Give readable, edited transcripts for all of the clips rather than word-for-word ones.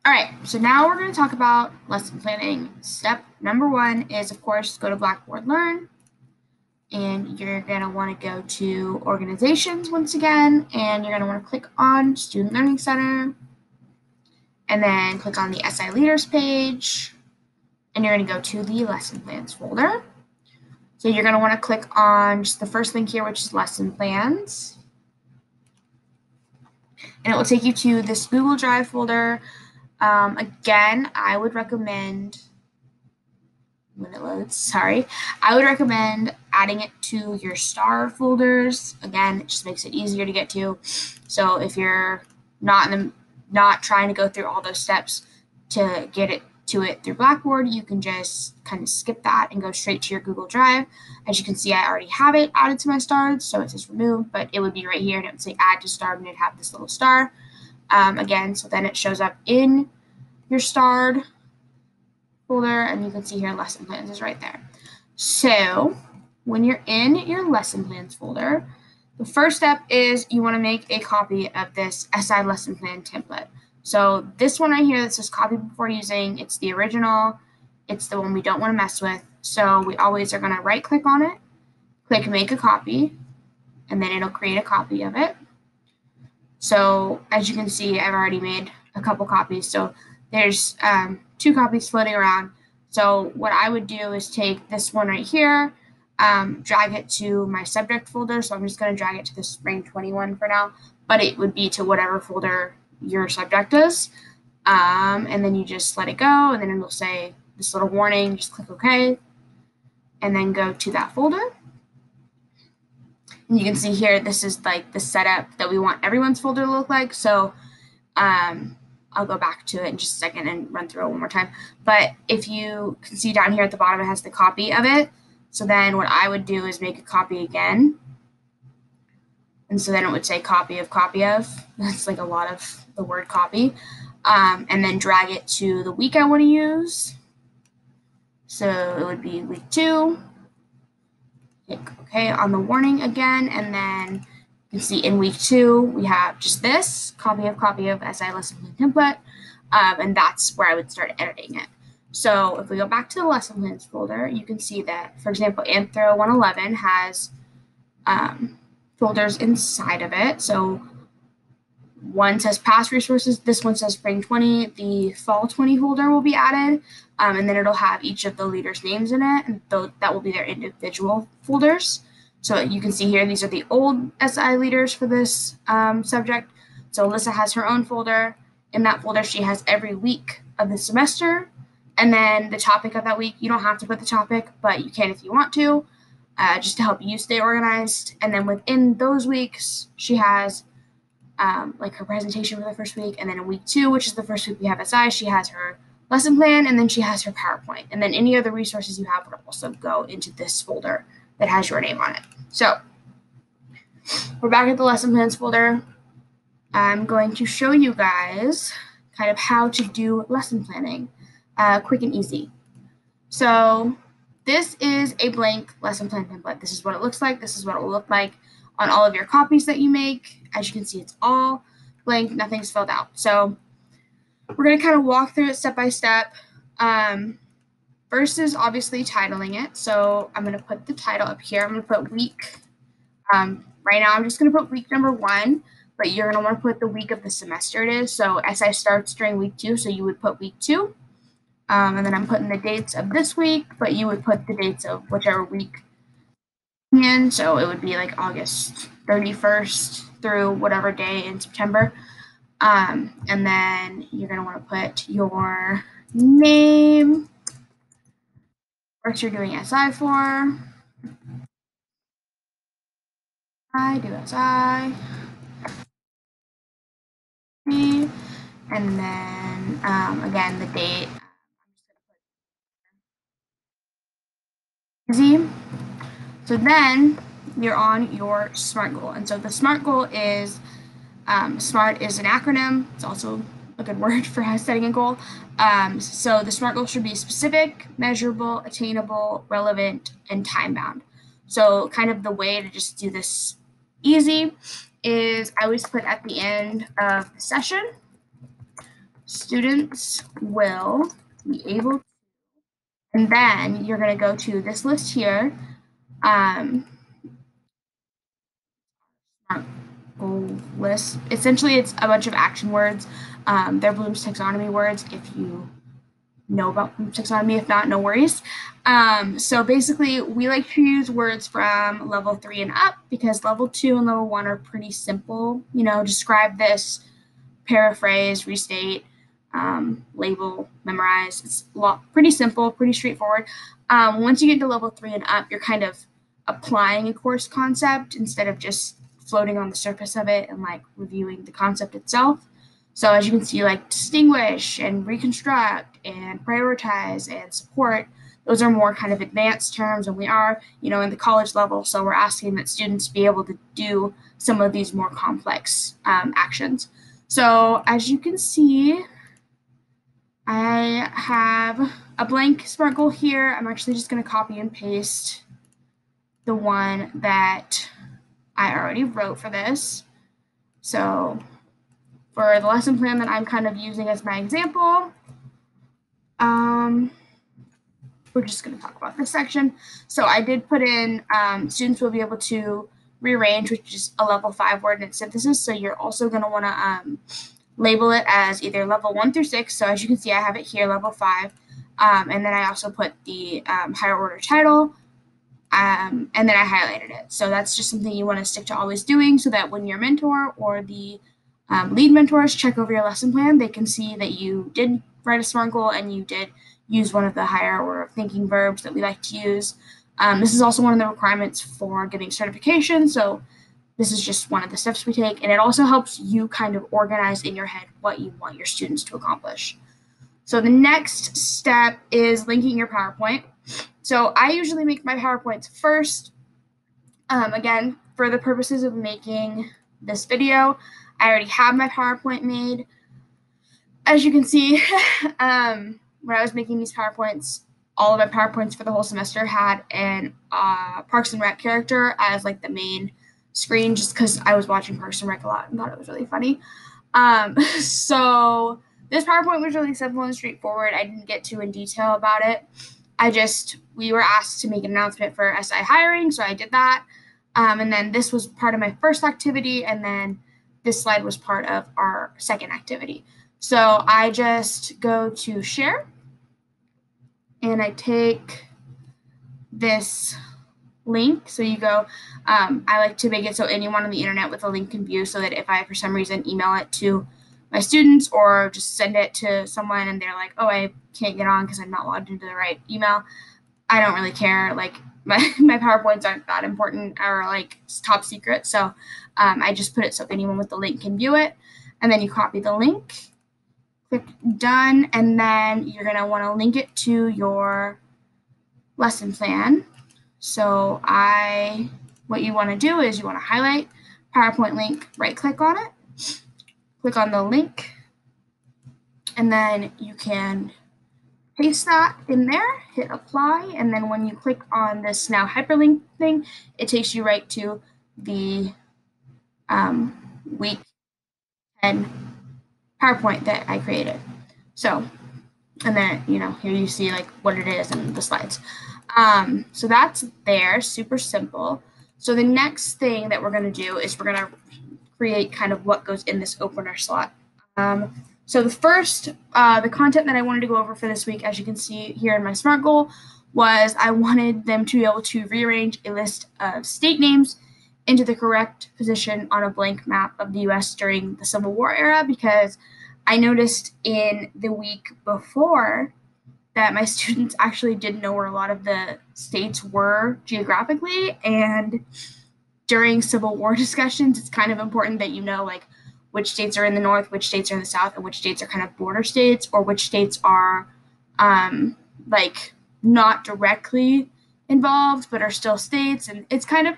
All right, so now we're going to talk about lesson planning. Step number 1 is, of course, go to Blackboard Learn. And you're going to want to go to Organizations once again, and you're going to want to click on Student Learning Center, and then click on the SI Leaders page, and you're going to go to the Lesson Plans folder. So you're going to want to click on just the first link here, which is Lesson Plans. And it will take you to this Google Drive folder. Again, I would recommend, when it loads, I would recommend adding it to your star folders. Again, it just makes it easier to get to. So if you're not trying to go through all those steps to get it to it through Blackboard, you can just kind of skip that and go straight to your Google Drive. As you can see, I already have it added to my stars, so it says remove, but it would be right here and it would say add to star, and it'd have this little star. Again, so then it shows up in your starred folder, and you can see here lesson plans is right there. So when you're in your lesson plans folder, the first step is you want to make a copy of this SI lesson plan template. So this one right here that says copy before using, it's the original. It's the one we don't want to mess with. So we always are going to right click on it, click make a copy, and then it'll create a copy of it. So as you can see, I've already made a couple copies. So there's 2 copies floating around. So what I would do is take this one right here, drag it to my subject folder. So I'm just going to drag it to the Spring 21 for now, but it would be to whatever folder your subject is. And then you just let it go, and then it'll say this little warning, just click OK, and then go to that folder. And you can see here, this is like the setup that we want everyone's folder to look like. So I'll go back to it in just a second and run through it one more time. But if you can see down here at the bottom, it has the copy of it. So then what I would do is make a copy again. And so then it would say copy of. That's like a lot of the word copy. And then drag it to the week I want to use. So it would be week 2. Click OK on the warning again, and then you can see in week 2 we have just this copy of SI lesson plan template, and that's where I would start editing it. So if we go back to the lesson plans folder, you can see that, for example, Anthro 111 has folders inside of it. So one says past resources, this one says Spring 20, the Fall 20 folder will be added, and then it'll have each of the leaders' names in it, and that will be their individual folders. So you can see here, these are the old SI leaders for this subject. So Alyssa has her own folder. In that folder, she has every week of the semester, and then the topic of that week. You don't have to put the topic, but you can if you want to, just to help you stay organized. And then within those weeks, she has like her presentation for the first week, and then in week 2, which is the first week we have SI, she has her lesson plan, and then she has her PowerPoint, and then any other resources you have would also go into this folder that has your name on it. So we're back at the lesson plans folder. I'm going to show you guys kind of how to do lesson planning quick and easy. So this is a blank lesson plan template. This is what it looks like. This is what it will look like on all of your copies that you make. As you can see, it's all blank, nothing's filled out. So we're going to kind of walk through it step by step. First is obviously titling it. So I'm going to put the title up here. I'm going to put week. Right now, I'm just going to put week number 1, but you're going to want to put the week of the semester it is. So SI starts during week 2, so you would put week 2. And then I'm putting the dates of this week, but you would put the dates of whichever week. And so it would be like August 31st through whatever day in September. And then you're going to want to put your name, what you're doing SI for. I do SI. And then, again, the date. Easy. So then you're on your SMART goal. And so the SMART goal is, SMART is an acronym. It's also a good word for setting a goal. So the SMART goal should be specific, measurable, attainable, relevant, and time-bound. So kind of the way to just do this easy is I always put at the end of the session. students will be able to, and then you're going to go to this list here. Goal list. Essentially, it's a bunch of action words. They're Bloom's taxonomy words if you know about Bloom's taxonomy. If not, no worries. So basically, we like to use words from level 3 and up because level 2 and level 1 are pretty simple. You know, describe this, paraphrase, restate, label, memorize. It's pretty simple, pretty straightforward. Once you get to level 3 and up, you're kind of applying a course concept instead of just floating on the surface of it and like reviewing the concept itself. So as you can see, like distinguish and reconstruct and prioritize and support, those are more kind of advanced terms, and we are, you know, in the college level. So we're asking that students be able to do some of these more complex actions. So as you can see, I have a blank SMART goal here. I'm actually just going to copy and paste the one that I already wrote for this. So for the lesson plan that I'm kind of using as my example, we're just going to talk about this section. So I did put in students will be able to rearrange, which is a level 5 word in synthesis. So you're also going to want to label it as either level 1 through 6. So as you can see, I have it here, level 5. And then I also put the higher order title, and then I highlighted it. So that's just something you want to stick to always doing so that when your mentor or the lead mentors check over your lesson plan, they can see that you did write a SMART goal and you did use one of the higher order thinking verbs that we like to use. This is also one of the requirements for getting certification. So this is just one of the steps we take, and it also helps you kind of organize in your head what you want your students to accomplish. So the next step is linking your PowerPoint. So I usually make my PowerPoints first. Again, for the purposes of making this video, I already have my PowerPoint made. As you can see, when I was making these PowerPoints, all of my PowerPoints for the whole semester had an Parks and Rec character as like the main screen, just because I was watching Parks and Rec a lot and thought it was really funny. So this PowerPoint was really simple and straightforward. I didn't get too in detail about it. We were asked to make an announcement for SI hiring, so I did that. And then this was part of my first activity, and then this slide was part of our second activity. So I just go to share, and I take this link. So you go, I like to make it so anyone on the internet with a link can view, so that if I, for some reason, email it to my students or just send it to someone and they're like, oh, I can't get on because I'm not logged into the right email, I don't really care. Like my PowerPoints aren't that important or like top secret. So I just put it so anyone with the link can view it. And then you copy the link, click done, and then you're going to want to link it to your lesson plan. So what you want to do is you want to highlight PowerPoint link, right click on it, click on the link, and then you can paste that in there, hit apply, and then when you click on this now hyperlink thing, it takes you right to the week 10 PowerPoint that I created. So, and then, you know, here you see like what it is and the slides. So that's there, super simple. So the next thing that we're going to do is we're going to create kind of what goes in this opener slot. So the first, the content that I wanted to go over for this week, as you can see here in my SMART goal, was I wanted them to be able to rearrange a list of state names into the correct position on a blank map of the U.S. during the Civil War era, because I noticed in the week before that my students actually didn't know where a lot of the states were geographically, and during Civil War discussions, it's kind of important that you know like which states are in the north, which states are in the south, and which states are kind of border states, or which states are like not directly involved but are still states. And it's kind of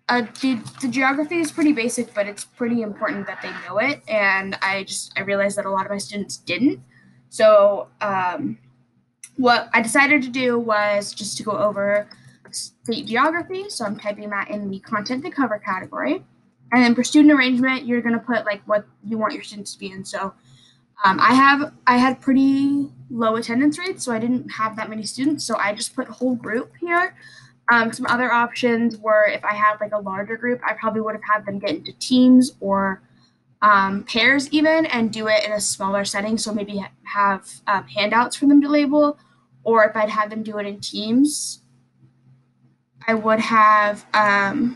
the geography is pretty basic, but it's pretty important that they know it. And I realized that a lot of my students didn't. So what I decided to do was just to go over state geography. So I'm typing that in the content to cover category. And then for student arrangement, you're going to put like what you want your students to be in. So I had pretty low attendance rates, so I didn't have that many students. So I just put whole group here. Some other options were if I had like a larger group, I probably would have had them get into teams or pairs even and do it in a smaller setting. So maybe have handouts for them to label, or if I'd had them do it in teams, I would have had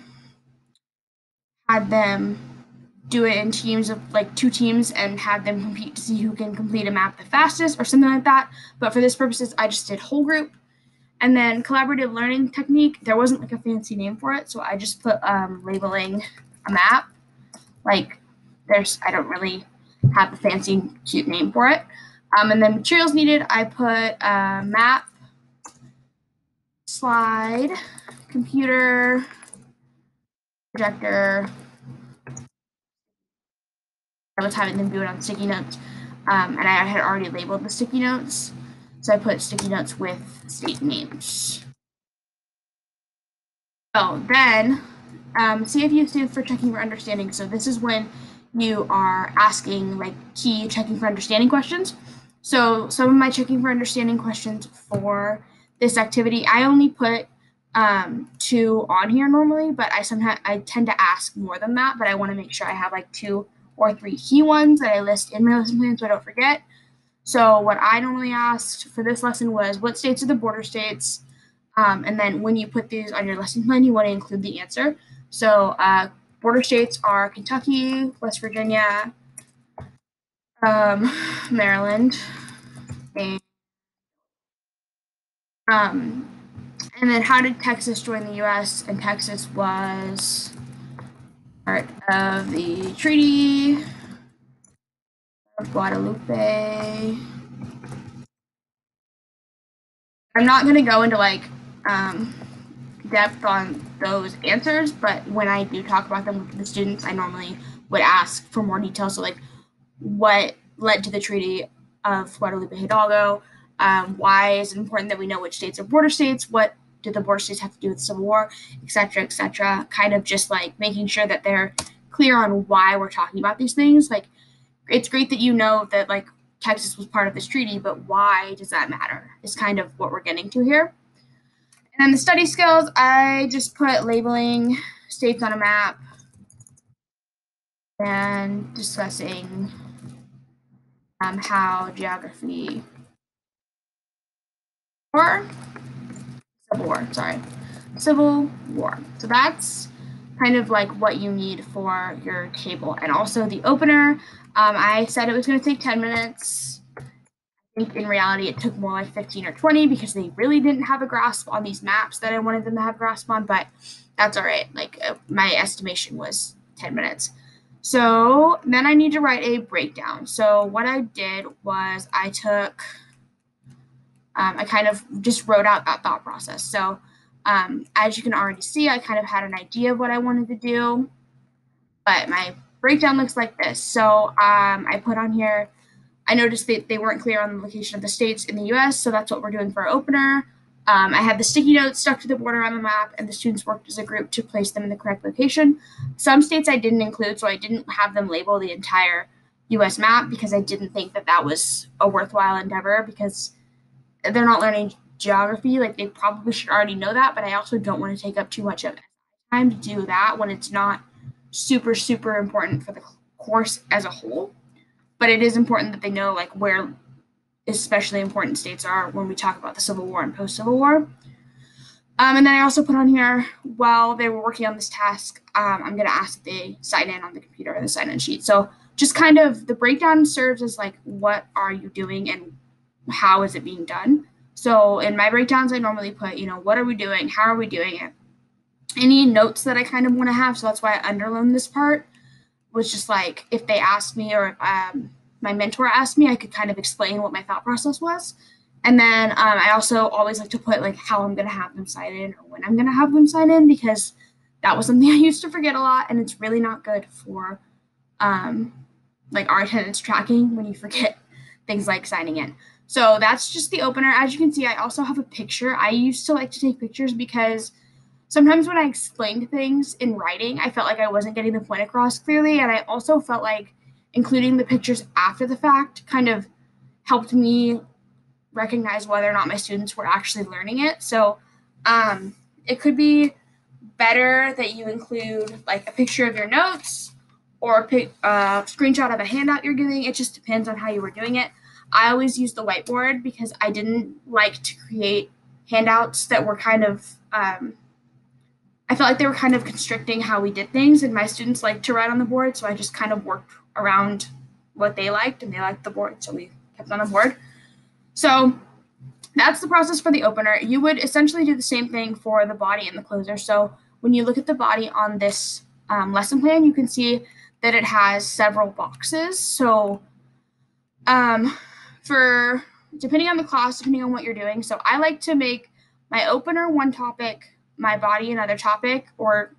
them do it in teams of like 2 teams and have them compete to see who can complete a map the fastest or something like that. But for this purposes, I just did whole group. And then collaborative learning technique, there wasn't like a fancy name for it, so I just put labeling a map. Like I don't really have a fancy cute name for it. And then materials needed, I put map, slide, computer, projector. I was having them do it on sticky notes, and I had already labeled the sticky notes, so I put sticky notes with state names. So then, CFU stands for checking for understanding. So this is when you are asking like key checking for understanding questions. So some of my checking for understanding questions for this activity, I only put 2 on here normally, but I tend to ask more than that, but I want to make sure I have like 2 or 3 key ones that I list in my lesson plan so I don't forget. So what I normally asked for this lesson was what states are the border states? And then when you put these on your lesson plan, you want to include the answer. So border states are Kentucky, West Virginia, Maryland, and then how did Texas join the U.S.? And Texas was part of the Treaty of Guadalupe. I'm not going to go into like depth on those answers, but when I do talk about them with the students, I normally would ask for more details. So like what led to the Treaty of Guadalupe Hidalgo? Why is it important that we know which states are border states? What did the border states have to do with the Civil War, et cetera, et cetera? Kind of just like making sure that they're clear on why we're talking about these things. Like, it's great that you know that like Texas was part of this treaty, but why does that matter? Is kind of what we're getting to here. And then the study skills, I just put labeling states on a map and discussing how geography or Civil War. So that's kind of like what you need for your table. And also the opener, I said it was going to take 10 minutes. I think in reality it took more like 15 or 20 because they really didn't have a grasp on these maps that I wanted them to have a grasp on, but that's all right. Like my estimation was 10 minutes. So then I need to write a breakdown. So what I did was I kind of just wrote out that thought process. So as you can already see, I kind of had an idea of what I wanted to do, but my breakdown looks like this. So I put on here, I noticed that they weren't clear on the location of the states in the US, so that's what we're doing for our opener. I had the sticky notes stuck to the border on the map, and the students worked as a group to place them in the correct location. Some states I didn't include, so I didn't have them label the entire US map because I didn't think that that was a worthwhile endeavor because they're not learning geography. Like, they probably should already know that, but I also don't want to take up too much of time to do that when it's not super, super important for the course as a whole. But it is important that they know, like, where especially important states are when we talk about the Civil War and post-Civil War. And then I also put on here, while they were working on this task, I'm going to ask that they sign in on the computer or the sign-in sheet. So just kind of the breakdown serves as like, what are you doing and how is it being done? So in my breakdowns, I normally put, what are we doing? How are we doing it? Any notes that I kind of want to have. So that's why I underlined this part, was just like, if they asked me or my mentor asked me, I could kind of explain what my thought process was. And then I also always like to put like how I'm going to have them sign in or when I'm going to have them sign in, because that was something I used to forget a lot, and it's really not good for like our attendance tracking when you forget things like signing in. So that's just the opener. As you can see, I also have a picture. I used to like to take pictures because sometimes when I explained things in writing, I felt like I wasn't getting the point across clearly, and I also felt like including the pictures after the fact kind of helped me recognize whether or not my students were actually learning it. So it could be better that you include like a picture of your notes or a screenshot of a handout you're giving. It just depends on how you were doing it. I always use the whiteboard because I didn't like to create handouts that were kind of, I felt like they were kind of constricting how we did things, and my students like to write on the board, so I just kind of worked around what they liked, and they liked the board, so we kept on the board. So that's the process for the opener. You would essentially do the same thing for the body and the closer. So when you look at the body on this lesson plan, you can see that it has several boxes. So for depending on the class, depending on what you're doing. So I like to make my opener one topic, my body another topic, or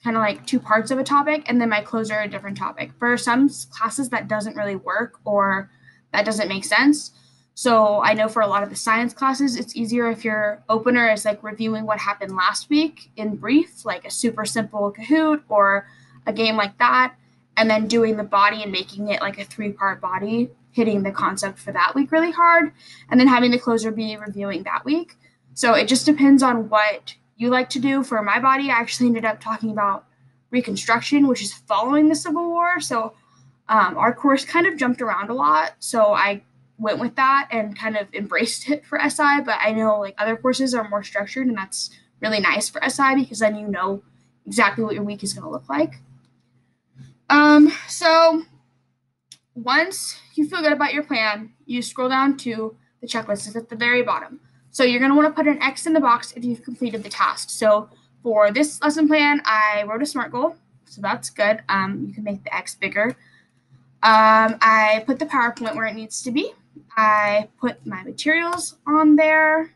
kind of like two parts of a topic, and then my closer a different topic. For some classes that doesn't really work or that doesn't make sense. So I know for a lot of the science classes, it's easier if your opener is like reviewing what happened last week in brief, like a super simple Kahoot or a game like that, and then doing the body and making it like a 3-part body, hitting the concept for that week really hard, and then having the closer be reviewing that week. So it just depends on what you like to do. For my body, I actually ended up talking about Reconstruction, which is following the Civil War. So our course kind of jumped around a lot. So I went with that and kind of embraced it for SI, but I know like other courses are more structured, and that's really nice for SI because then you know exactly what your week is going to look like. So once you feel good about your plan, you scroll down to the checklist. It's at the very bottom. So you're going to want to put an X in the box if you've completed the task. So for this lesson plan, I wrote a SMART goal, so that's good. You can make the X bigger. I put the PowerPoint where it needs to be. I put my materials on there.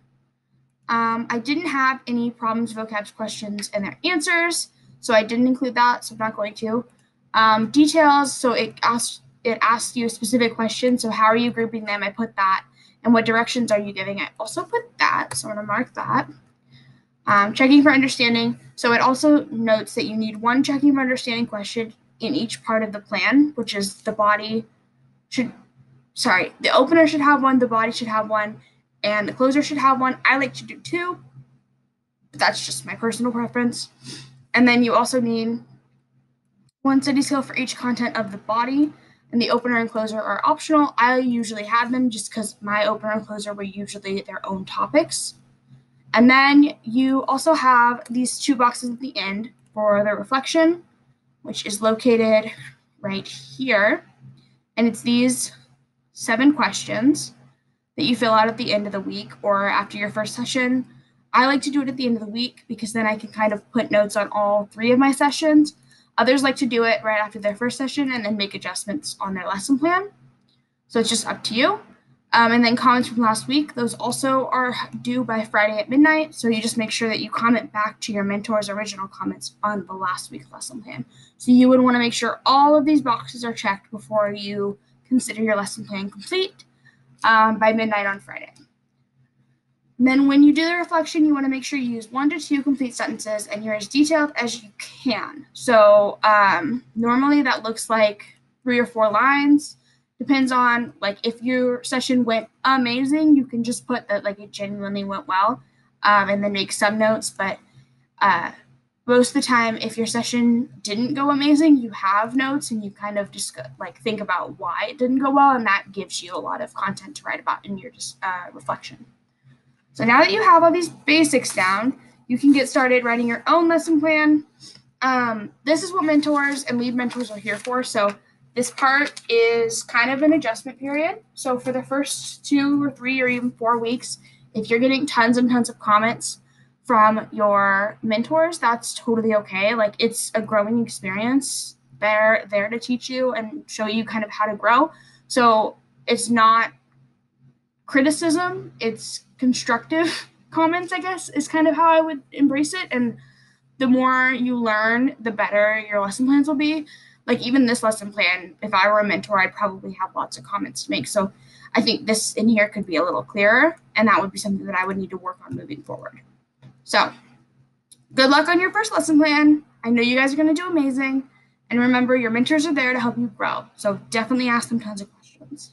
I didn't have any problems, vocab questions, and their answers, so I didn't include that, so I'm not going to. Details, so it asked you a specific question, so how are you grouping them? I put that. And what directions are you giving? I also put that, so I'm going to mark that. Checking for understanding, so it also notes that you need one checking for understanding question in each part of the plan, which is the opener should have one, the body should have one, and the closer should have one. I like to do 2, but that's just my personal preference. And then you also need one study skill for each content of the body, and the opener and closer are optional. I usually have them just because my opener and closer were usually their own topics. And then you also have these 2 boxes at the end for the reflection, which is located right here. And it's these 7 questions that you fill out at the end of the week or after your first session. I like to do it at the end of the week because then I can kind of put notes on all 3 of my sessions. Others like to do it right after their first session and then make adjustments on their lesson plan. So it's just up to you. And then comments from last week, those also are due by Friday at midnight. So you just make sure that you comment back to your mentor's original comments on the last week's lesson plan. So you would want to make sure all of these boxes are checked before you consider your lesson plan complete by midnight on Friday. And then when you do the reflection, you want to make sure you use 1 to 2 complete sentences and you're as detailed as you can. So normally that looks like 3 or 4 lines. Depends on, like, if your session went amazing, you can just put that, like, it genuinely went well, and then make some notes. But most of the time, if your session didn't go amazing, you have notes, and you kind of just, like, think about why it didn't go well, and that gives you a lot of content to write about in your reflection. So now that you have all these basics down, you can get started writing your own lesson plan. This is what mentors and lead mentors are here for. So this part is kind of an adjustment period. So for the first 2 or 3 or even 4 weeks, if you're getting tons and tons of comments from your mentors, that's totally okay. Like, it's a growing experience. They're there to teach you and show you kind of how to grow. So it's not criticism, it's constructive comments, I guess, is kind of how I would embrace it. And the more you learn, the better your lesson plans will be. Like, even this lesson plan, if I were a mentor, I'd probably have lots of comments to make. So I think this in here could be a little clearer, and that would be something that I would need to work on moving forward. So good luck on your first lesson plan. I know you guys are going to do amazing. And And remember, your mentors are there to help you grow. So definitely ask them tons of questions.